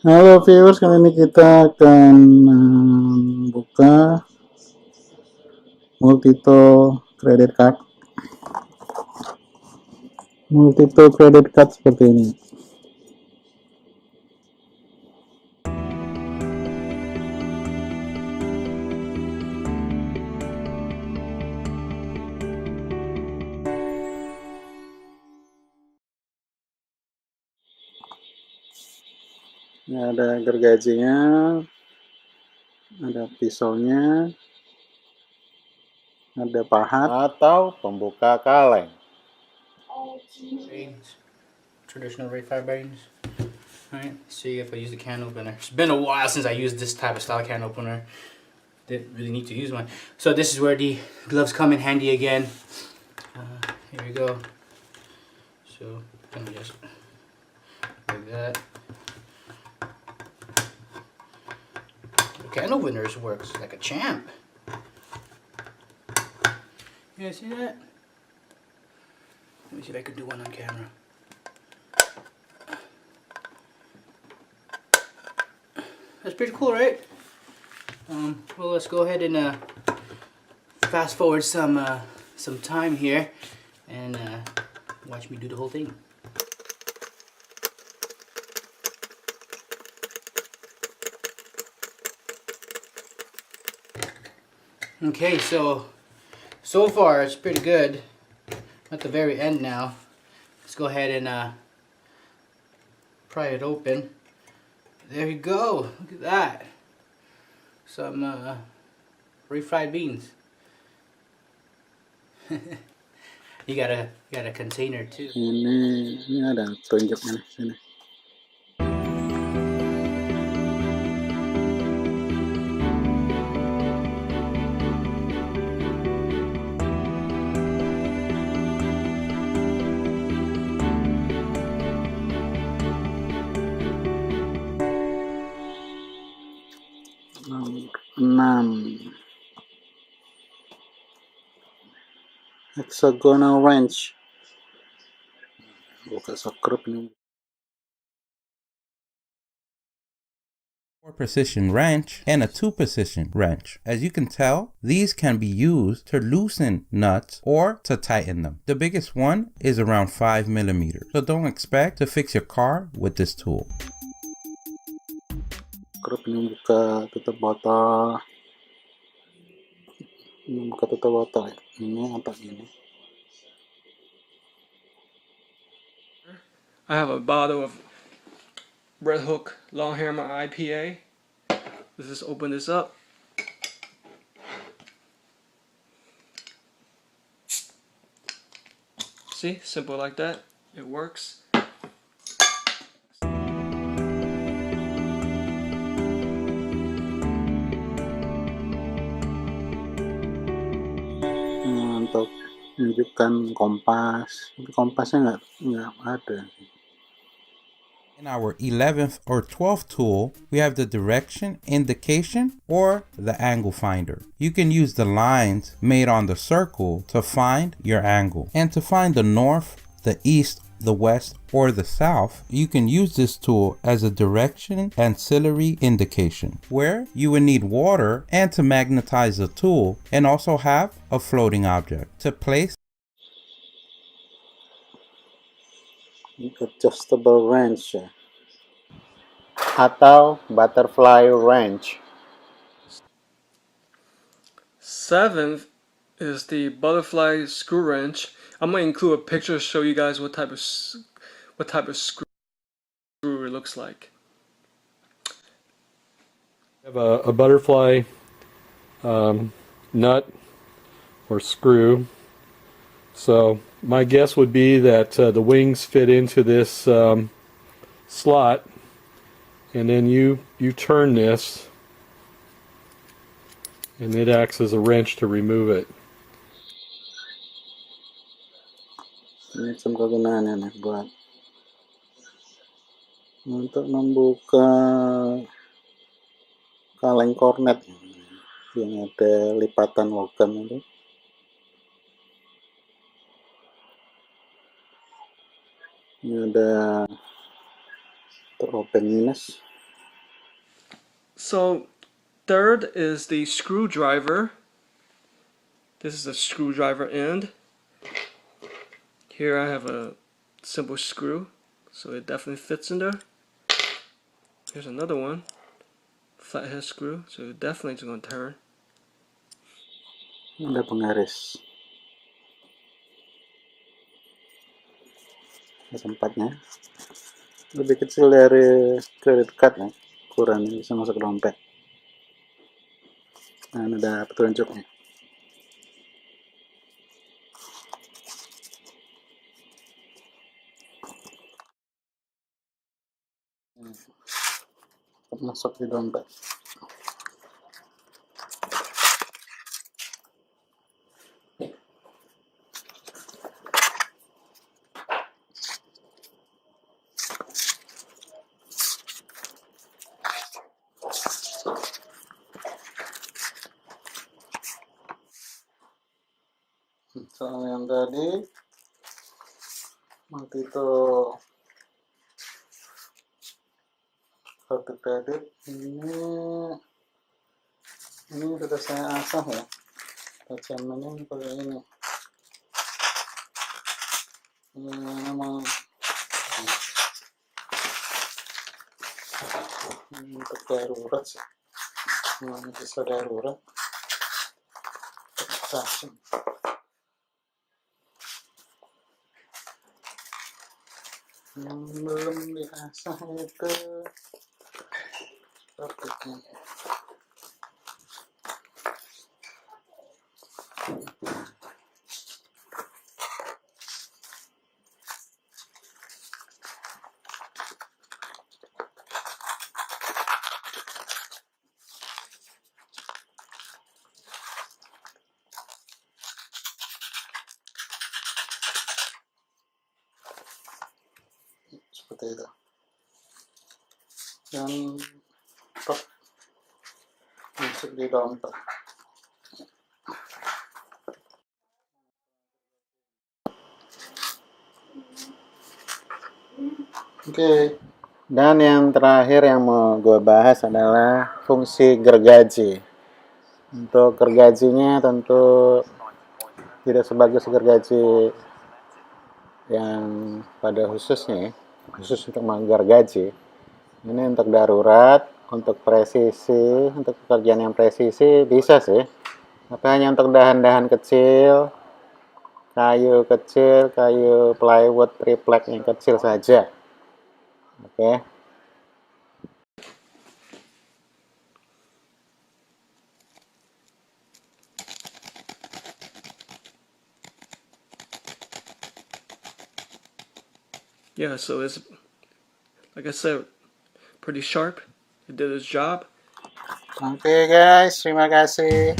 Halo viewers, kali ini kita akan buka Multitool Credit Card. Multitool Credit Card seperti ini. Ini ada gergajinya, ada pisaunya, ada pahat atau pembuka kaleng. Traditional ray fire bearings. Alright, see if I use the can opener. It's been a while since I used this type of style can opener. Didn't really need to use one. So this is where the gloves come in handy again. Here we go. So let me just like that. The can openers works like a champ. You guys see that? Let me see if I can do one on camera. That's pretty cool, right? Well, let's go ahead and fast forward some time here and watch me do the whole thing. Okay, so far it's pretty good. At the very end now, let's go ahead and pry it open. There you go. Look at that. Some refried beans. you got a container too. Ini ada tunjuknya sini. Nomor 6 hexagonal wrench. Buka skrip nih. 4-position wrench and a 2-position wrench. As you can tell, these can be used to loosen nuts or to tighten them. The biggest one is around 5 millimeters, so don't expect to fix your car with this tool. Skrip ini buka tutup botol. Ini buka tutup botol ya. Ini apa ini? I have a bottle of Red Hook Long Hammer IPA. Let's just open this up. See, simple like that. It works. Untuk menunjukkan kompas, kompasnya nggak ada. In our 11th or 12th tool, we have the direction indication or the angle finder. You can use the lines made on the circle to find your angle. And to find the north, the east, the west, or the south, you can use this tool as a direction ancillary indication, where you would need water and to magnetize the tool, and also have a floating object to place. Adjustable wrench ya, atau butterfly wrench. 7th is the butterfly screw wrench. I'm gonna include a picture to show you guys what type of screw it looks like. I have a butterfly nut or screw. So my guess would be that the wings fit into this slot, and then you turn this, and it acts as a wrench to remove it. Ini kegunaannya nih buat untuk membuka kaleng kornet yang ada lipatan logam itu. Ini ada untuk open minus. So third is the screwdriver. This is a screwdriver end. Here I have a simple screw, so it definitely fits in there. Here's another one, flathead screw, so it definitely is going to turn. Ada penggaris. Tempatnya lebih kecil dari Kredit ya, ukuran bisa masuk ke dompet. Nah, ini ada petunjuknya. Masuk di dompet. Soal yang tadi Multitool Kartu kredit ini sudah saya asah ya. Tacamannya pakai ini. Memang untuk darurat sih. Memang bisa darurat. Tajam. Belum diasah itu praktiknya. Seperti itu. Dan top masuk di dompet. Oke. Dan yang terakhir yang mau gue bahas adalah fungsi gergaji. Untuk gergajinya tentu tidak sebagus gergaji yang pada khususnya ya, khusus untuk menggergaji. Ini untuk darurat, untuk presisi, untuk pekerjaan yang presisi bisa sih. Tapi hanya untuk dahan-dahan kecil, kayu plywood triplek yang kecil saja. Oke. Yeah, so it's, like I said, pretty sharp. It did its job. Oke guys, terima kasih.